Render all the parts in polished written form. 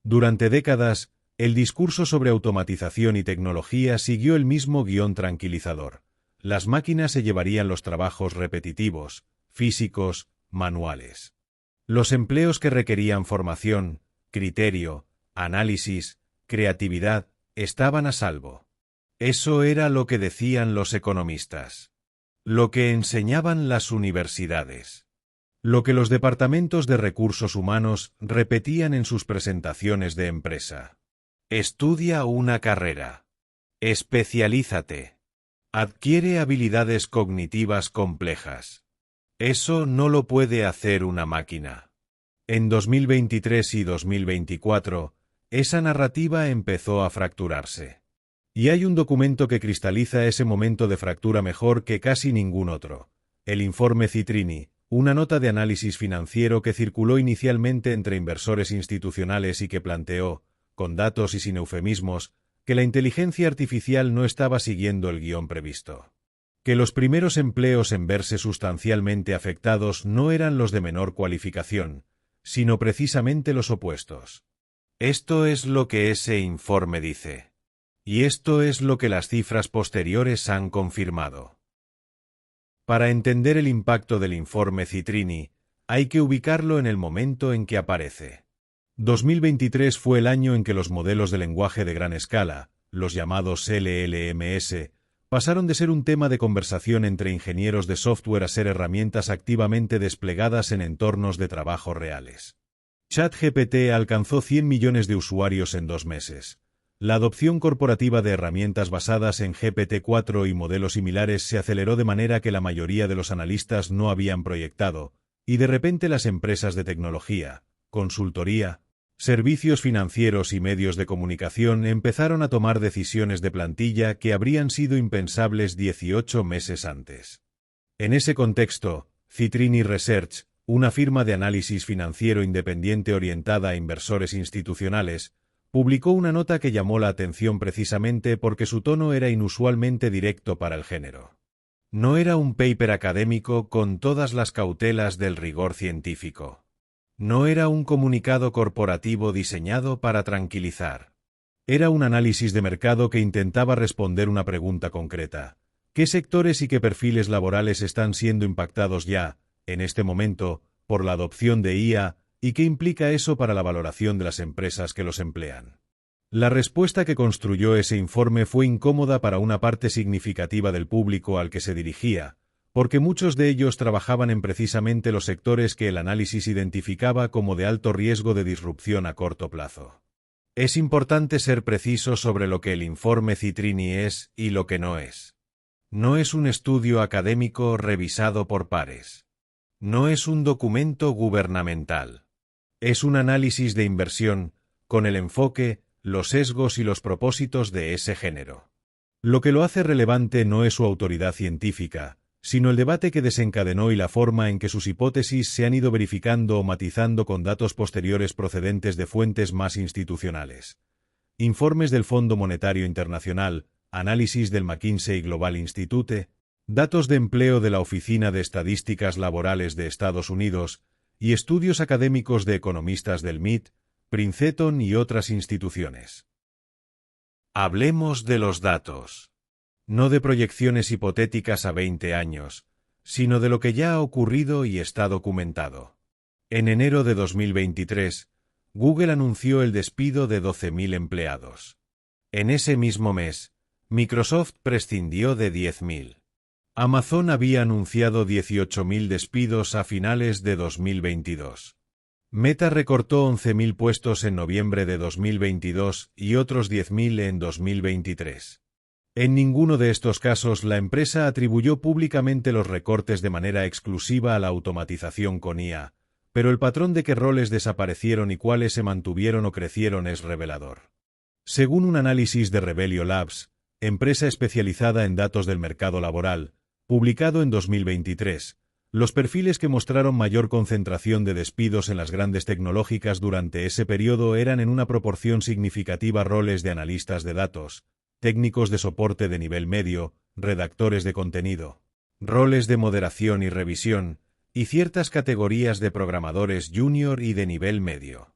Durante décadas, el discurso sobre automatización y tecnología siguió el mismo guión tranquilizador. Las máquinas se llevarían los trabajos repetitivos, físicos, manuales. Los empleos que requerían formación, criterio, análisis, creatividad, estaban a salvo. Eso era lo que decían los economistas. Lo que enseñaban las universidades. Lo que los departamentos de recursos humanos repetían en sus presentaciones de empresa. Estudia una carrera. Especialízate. Adquiere habilidades cognitivas complejas. Eso no lo puede hacer una máquina. En 2023 y 2024, esa narrativa empezó a fracturarse. Y hay un documento que cristaliza ese momento de fractura mejor que casi ningún otro. El informe Citrini, una nota de análisis financiero que circuló inicialmente entre inversores institucionales y que planteó, con datos y sin eufemismos, que la inteligencia artificial no estaba siguiendo el guión previsto. Que los primeros empleos en verse sustancialmente afectados no eran los de menor cualificación, sino precisamente los opuestos. Esto es lo que ese informe dice. Y esto es lo que las cifras posteriores han confirmado. Para entender el impacto del informe Citrini, hay que ubicarlo en el momento en que aparece. 2023 fue el año en que los modelos de lenguaje de gran escala, los llamados LLMS, pasaron de ser un tema de conversación entre ingenieros de software a ser herramientas activamente desplegadas en entornos de trabajo reales. ChatGPT alcanzó 100 millones de usuarios en 2 meses. La adopción corporativa de herramientas basadas en GPT-4 y modelos similares se aceleró de manera que la mayoría de los analistas no habían proyectado, y de repente las empresas de tecnología, consultoría, servicios financieros y medios de comunicación empezaron a tomar decisiones de plantilla que habrían sido impensables 18 meses antes. En ese contexto, Citrini Research, una firma de análisis financiero independiente orientada a inversores institucionales, publicó una nota que llamó la atención precisamente porque su tono era inusualmente directo para el género. No era un paper académico con todas las cautelas del rigor científico. No era un comunicado corporativo diseñado para tranquilizar. Era un análisis de mercado que intentaba responder una pregunta concreta. ¿Qué sectores y qué perfiles laborales están siendo impactados ya, en este momento, por la adopción de IA, y qué implica eso para la valoración de las empresas que los emplean? La respuesta que construyó ese informe fue incómoda para una parte significativa del público al que se dirigía, porque muchos de ellos trabajaban en precisamente los sectores que el análisis identificaba como de alto riesgo de disrupción a corto plazo. Es importante ser preciso sobre lo que el informe Citrini es y lo que no es. No es un estudio académico revisado por pares. No es un documento gubernamental. Es un análisis de inversión, con el enfoque, los sesgos y los propósitos de ese género. Lo que lo hace relevante no es su autoridad científica, sino el debate que desencadenó y la forma en que sus hipótesis se han ido verificando o matizando con datos posteriores procedentes de fuentes más institucionales. Informes del Fondo Monetario Internacional, análisis del McKinsey Global Institute, datos de empleo de la Oficina de Estadísticas Laborales de Estados Unidos y estudios académicos de economistas del MIT, Princeton y otras instituciones. Hablemos de los datos. No de proyecciones hipotéticas a 20 años, sino de lo que ya ha ocurrido y está documentado. En enero de 2023, Google anunció el despido de 12.000 empleados. En ese mismo mes, Microsoft prescindió de 10.000. Amazon había anunciado 18.000 despidos a finales de 2022. Meta recortó 11.000 puestos en noviembre de 2022 y otros 10.000 en 2023. En ninguno de estos casos la empresa atribuyó públicamente los recortes de manera exclusiva a la automatización con IA, pero el patrón de qué roles desaparecieron y cuáles se mantuvieron o crecieron es revelador. Según un análisis de Rebelio Labs, empresa especializada en datos del mercado laboral, publicado en 2023, los perfiles que mostraron mayor concentración de despidos en las grandes tecnológicas durante ese periodo eran en una proporción significativa roles de analistas de datos, técnicos de soporte de nivel medio, redactores de contenido, roles de moderación y revisión, y ciertas categorías de programadores junior y de nivel medio.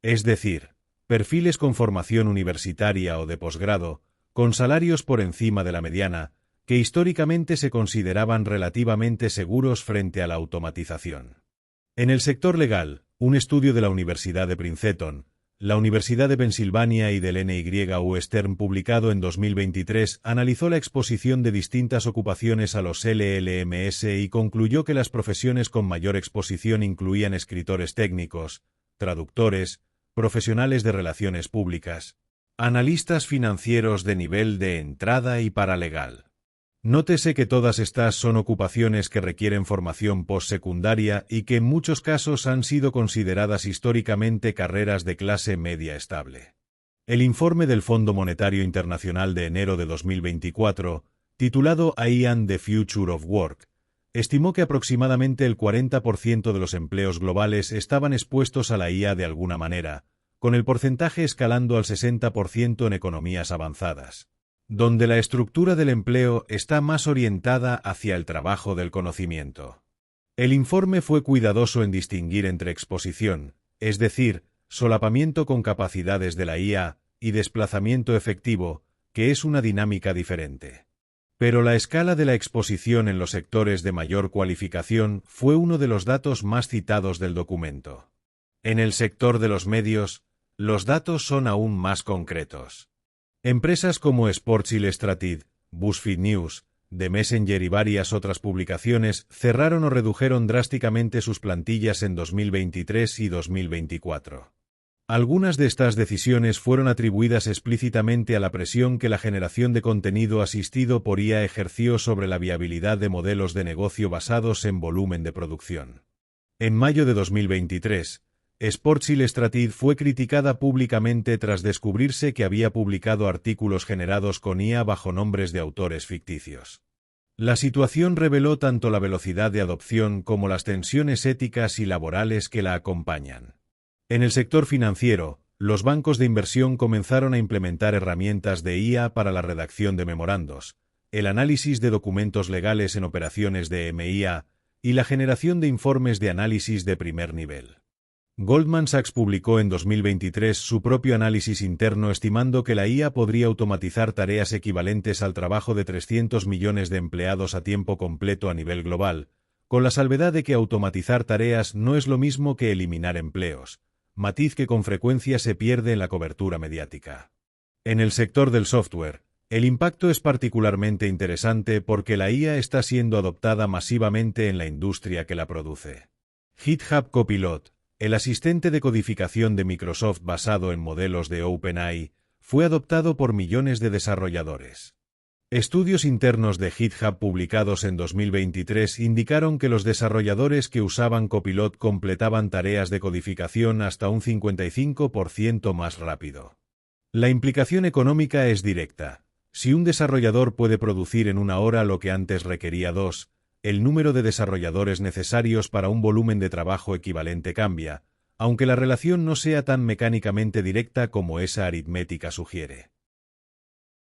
Es decir, perfiles con formación universitaria o de posgrado, con salarios por encima de la mediana, que históricamente se consideraban relativamente seguros frente a la automatización. En el sector legal, un estudio de la Universidad de Princeton, la Universidad de Pensilvania y del NYU Stern publicado en 2023 analizó la exposición de distintas ocupaciones a los LLMS y concluyó que las profesiones con mayor exposición incluían escritores técnicos, traductores, profesionales de relaciones públicas, analistas financieros de nivel de entrada y paralegal. Nótese que todas estas son ocupaciones que requieren formación postsecundaria y que en muchos casos han sido consideradas históricamente carreras de clase media estable. El informe del Fondo Monetario Internacional de enero de 2024, titulado AI and the Future of Work, estimó que aproximadamente el 40% de los empleos globales estaban expuestos a la IA de alguna manera, con el porcentaje escalando al 60% en economías avanzadas, donde la estructura del empleo está más orientada hacia el trabajo del conocimiento. El informe fue cuidadoso en distinguir entre exposición, es decir, solapamiento con capacidades de la IA, y desplazamiento efectivo, que es una dinámica diferente. Pero la escala de la exposición en los sectores de mayor cualificación fue uno de los datos más citados del documento. En el sector de los medios, los datos son aún más concretos. Empresas como Sports Illustrated, BuzzFeed News, The Messenger y varias otras publicaciones cerraron o redujeron drásticamente sus plantillas en 2023 y 2024. Algunas de estas decisiones fueron atribuidas explícitamente a la presión que la generación de contenido asistido por IA ejerció sobre la viabilidad de modelos de negocio basados en volumen de producción. En mayo de 2023, Sports Illustrated fue criticada públicamente tras descubrirse que había publicado artículos generados con IA bajo nombres de autores ficticios. La situación reveló tanto la velocidad de adopción como las tensiones éticas y laborales que la acompañan. En el sector financiero, los bancos de inversión comenzaron a implementar herramientas de IA para la redacción de memorandos, el análisis de documentos legales en operaciones de MIA y la generación de informes de análisis de primer nivel. Goldman Sachs publicó en 2023 su propio análisis interno estimando que la IA podría automatizar tareas equivalentes al trabajo de 300 millones de empleados a tiempo completo a nivel global, con la salvedad de que automatizar tareas no es lo mismo que eliminar empleos, matiz que con frecuencia se pierde en la cobertura mediática. En el sector del software, el impacto es particularmente interesante porque la IA está siendo adoptada masivamente en la industria que la produce. GitHub Copilot, el asistente de codificación de Microsoft basado en modelos de OpenAI, fue adoptado por millones de desarrolladores. Estudios internos de GitHub publicados en 2023 indicaron que los desarrolladores que usaban Copilot completaban tareas de codificación hasta un 55% más rápido. La implicación económica es directa. Si un desarrollador puede producir en una hora lo que antes requería 2, el número de desarrolladores necesarios para un volumen de trabajo equivalente cambia, aunque la relación no sea tan mecánicamente directa como esa aritmética sugiere.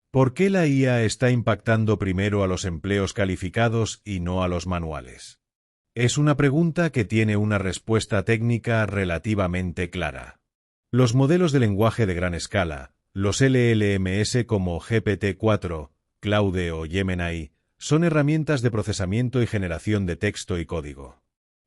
¿Por qué la IA está impactando primero a los empleos calificados y no a los manuales? Es una pregunta que tiene una respuesta técnica relativamente clara. Los modelos de lenguaje de gran escala, los LLMS como GPT-4, Claude o Gemini, son herramientas de procesamiento y generación de texto y código.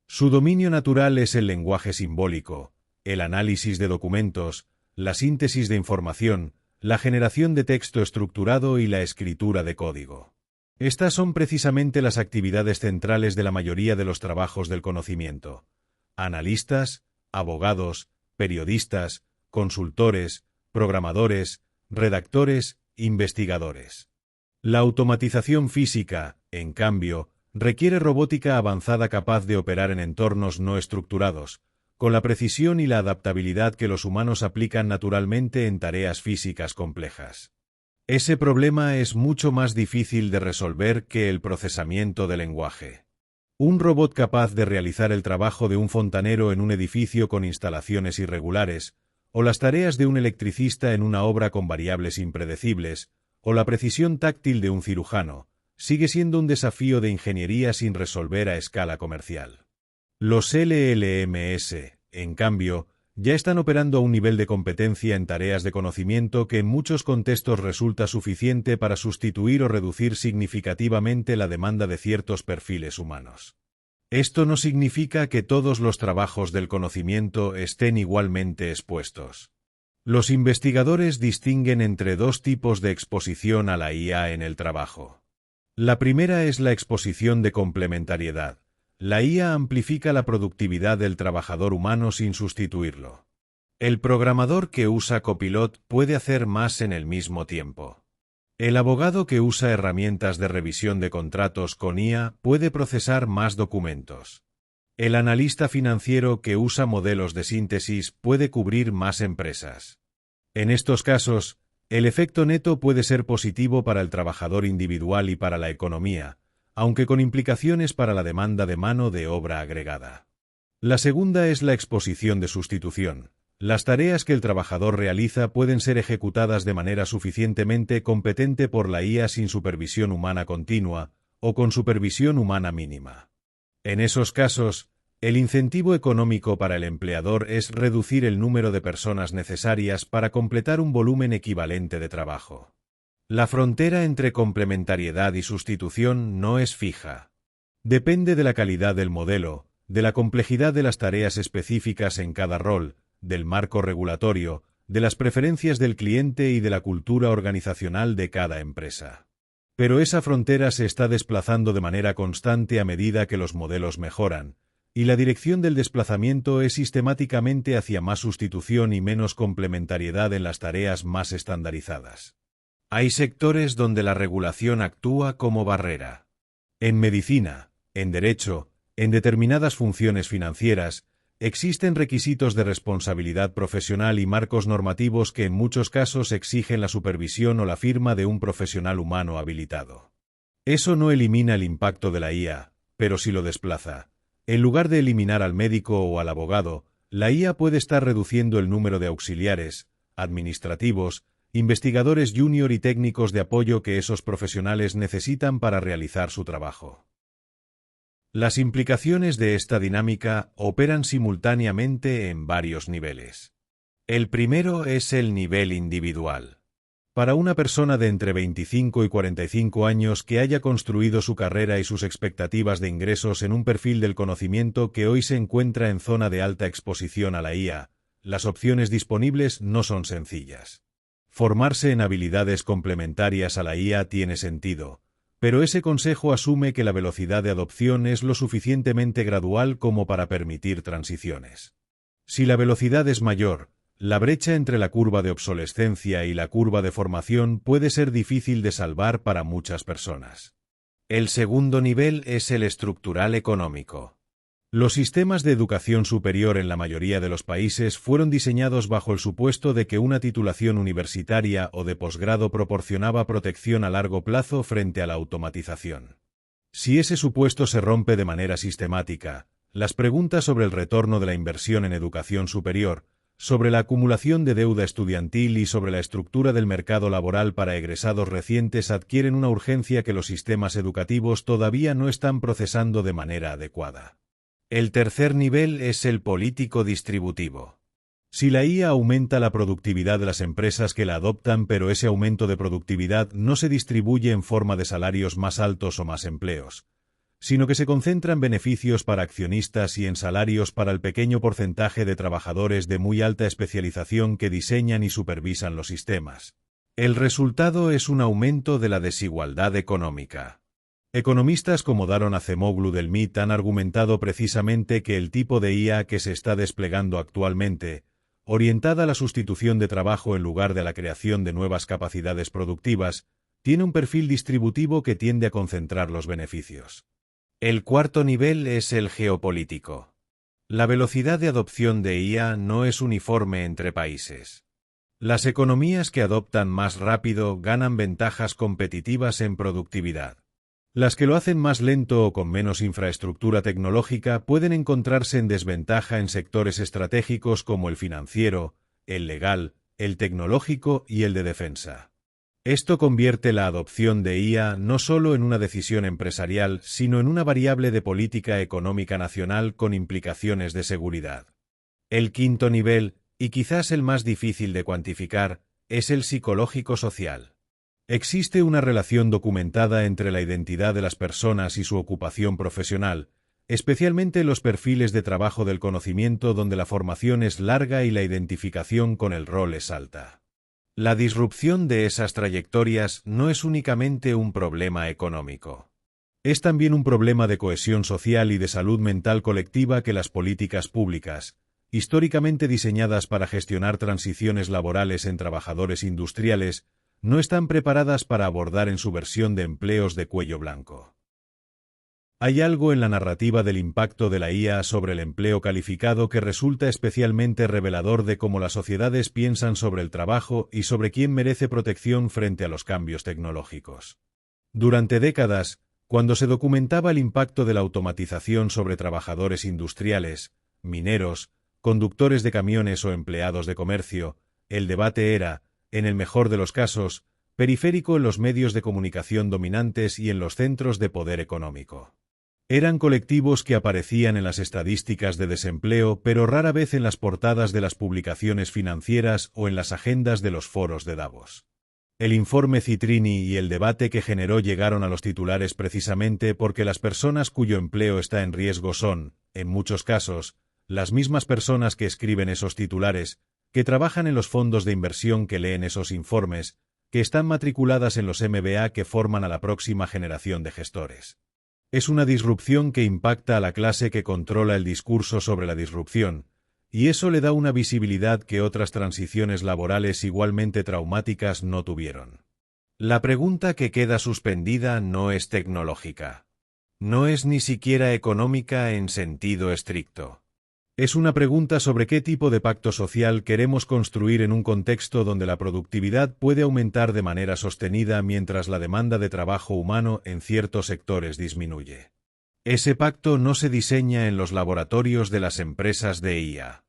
Su dominio natural es el lenguaje simbólico, el análisis de documentos, la síntesis de información, la generación de texto estructurado y la escritura de código. Estas son precisamente las actividades centrales de la mayoría de los trabajos del conocimiento. Analistas, abogados, periodistas, consultores, programadores, redactores, investigadores. La automatización física, en cambio, requiere robótica avanzada capaz de operar en entornos no estructurados, con la precisión y la adaptabilidad que los humanos aplican naturalmente en tareas físicas complejas. Ese problema es mucho más difícil de resolver que el procesamiento de lenguaje. Un robot capaz de realizar el trabajo de un fontanero en un edificio con instalaciones irregulares, o las tareas de un electricista en una obra con variables impredecibles, o la precisión táctil de un cirujano, sigue siendo un desafío de ingeniería sin resolver a escala comercial. Los LLMS, en cambio, ya están operando a un nivel de competencia en tareas de conocimiento que en muchos contextos resulta suficiente para sustituir o reducir significativamente la demanda de ciertos perfiles humanos. Esto no significa que todos los trabajos del conocimiento estén igualmente expuestos. Los investigadores distinguen entre dos tipos de exposición a la IA en el trabajo. La primera es la exposición de complementariedad. La IA amplifica la productividad del trabajador humano sin sustituirlo. El programador que usa Copilot puede hacer más en el mismo tiempo. El abogado que usa herramientas de revisión de contratos con IA puede procesar más documentos. El analista financiero que usa modelos de síntesis puede cubrir más empresas. En estos casos, el efecto neto puede ser positivo para el trabajador individual y para la economía, aunque con implicaciones para la demanda de mano de obra agregada. La segunda es la exposición de sustitución. Las tareas que el trabajador realiza pueden ser ejecutadas de manera suficientemente competente por la IA sin supervisión humana continua o con supervisión humana mínima. En esos casos, el incentivo económico para el empleador es reducir el número de personas necesarias para completar un volumen equivalente de trabajo. La frontera entre complementariedad y sustitución no es fija. Depende de la calidad del modelo, de la complejidad de las tareas específicas en cada rol, del marco regulatorio, de las preferencias del cliente y de la cultura organizacional de cada empresa. Pero esa frontera se está desplazando de manera constante a medida que los modelos mejoran, y la dirección del desplazamiento es sistemáticamente hacia más sustitución y menos complementariedad en las tareas más estandarizadas. Hay sectores donde la regulación actúa como barrera. En medicina, en derecho, en determinadas funciones financieras, existen requisitos de responsabilidad profesional y marcos normativos que en muchos casos exigen la supervisión o la firma de un profesional humano habilitado. Eso no elimina el impacto de la IA, pero sí lo desplaza. En lugar de eliminar al médico o al abogado, la IA puede estar reduciendo el número de auxiliares, administrativos, investigadores junior y técnicos de apoyo que esos profesionales necesitan para realizar su trabajo. Las implicaciones de esta dinámica operan simultáneamente en varios niveles. El primero es el nivel individual. Para una persona de entre 25 y 45 años que haya construido su carrera y sus expectativas de ingresos en un perfil del conocimiento que hoy se encuentra en zona de alta exposición a la IA, las opciones disponibles no son sencillas. Formarse en habilidades complementarias a la IA tiene sentido, pero ese consejo asume que la velocidad de adopción es lo suficientemente gradual como para permitir transiciones. Si la velocidad es mayor, la brecha entre la curva de obsolescencia y la curva de formación puede ser difícil de salvar para muchas personas. El segundo nivel es el estructural económico. Los sistemas de educación superior en la mayoría de los países fueron diseñados bajo el supuesto de que una titulación universitaria o de posgrado proporcionaba protección a largo plazo frente a la automatización. Si ese supuesto se rompe de manera sistemática, las preguntas sobre el retorno de la inversión en educación superior, sobre la acumulación de deuda estudiantil y sobre la estructura del mercado laboral para egresados recientes adquieren una urgencia que los sistemas educativos todavía no están procesando de manera adecuada. El tercer nivel es el político distributivo. Si la IA aumenta la productividad de las empresas que la adoptan, pero ese aumento de productividad no se distribuye en forma de salarios más altos o más empleos, sino que se concentra en beneficios para accionistas y en salarios para el pequeño porcentaje de trabajadores de muy alta especialización que diseñan y supervisan los sistemas. El resultado es un aumento de la desigualdad económica. Economistas como Daron Acemoglu del MIT han argumentado precisamente que el tipo de IA que se está desplegando actualmente, orientada a la sustitución de trabajo en lugar de la creación de nuevas capacidades productivas, tiene un perfil distributivo que tiende a concentrar los beneficios. El cuarto nivel es el geopolítico. La velocidad de adopción de IA no es uniforme entre países. Las economías que adoptan más rápido ganan ventajas competitivas en productividad. Las que lo hacen más lento o con menos infraestructura tecnológica pueden encontrarse en desventaja en sectores estratégicos como el financiero, el legal, el tecnológico y el de defensa. Esto convierte la adopción de IA no solo en una decisión empresarial, sino en una variable de política económica nacional con implicaciones de seguridad. El quinto nivel, y quizás el más difícil de cuantificar, es el psicológico-social. Existe una relación documentada entre la identidad de las personas y su ocupación profesional, especialmente los perfiles de trabajo del conocimiento donde la formación es larga y la identificación con el rol es alta. La disrupción de esas trayectorias no es únicamente un problema económico. Es también un problema de cohesión social y de salud mental colectiva que las políticas públicas, históricamente diseñadas para gestionar transiciones laborales en trabajadores industriales, no están preparadas para abordar en su versión de empleos de cuello blanco. Hay algo en la narrativa del impacto de la IA sobre el empleo calificado que resulta especialmente revelador de cómo las sociedades piensan sobre el trabajo y sobre quién merece protección frente a los cambios tecnológicos. Durante décadas, cuando se documentaba el impacto de la automatización sobre trabajadores industriales, mineros, conductores de camiones o empleados de comercio, el debate era, en el mejor de los casos, periférico en los medios de comunicación dominantes y en los centros de poder económico. Eran colectivos que aparecían en las estadísticas de desempleo, pero rara vez en las portadas de las publicaciones financieras o en las agendas de los foros de Davos. El informe Citrini y el debate que generó llegaron a los titulares precisamente porque las personas cuyo empleo está en riesgo son, en muchos casos, las mismas personas que escriben esos titulares, que trabajan en los fondos de inversión que leen esos informes, que están matriculadas en los MBA que forman a la próxima generación de gestores. Es una disrupción que impacta a la clase que controla el discurso sobre la disrupción, y eso le da una visibilidad que otras transiciones laborales igualmente traumáticas no tuvieron. La pregunta que queda suspendida no es tecnológica. No es ni siquiera económica en sentido estricto. Es una pregunta sobre qué tipo de pacto social queremos construir en un contexto donde la productividad puede aumentar de manera sostenida mientras la demanda de trabajo humano en ciertos sectores disminuye. Ese pacto no se diseña en los laboratorios de las empresas de IA.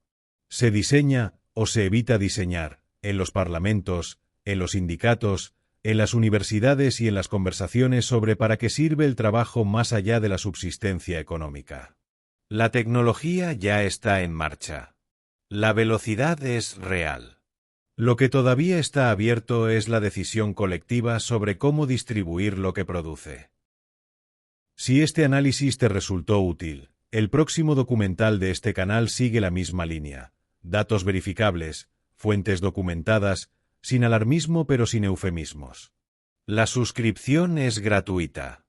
Se diseña, o se evita diseñar, en los parlamentos, en los sindicatos, en las universidades y en las conversaciones sobre para qué sirve el trabajo más allá de la subsistencia económica. La tecnología ya está en marcha. La velocidad es real. Lo que todavía está abierto es la decisión colectiva sobre cómo distribuir lo que produce. Si este análisis te resultó útil, el próximo documental de este canal sigue la misma línea. Datos verificables, fuentes documentadas, sin alarmismo pero sin eufemismos. La suscripción es gratuita.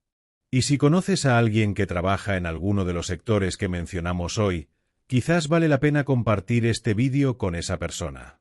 Y si conoces a alguien que trabaja en alguno de los sectores que mencionamos hoy, quizás vale la pena compartir este vídeo con esa persona.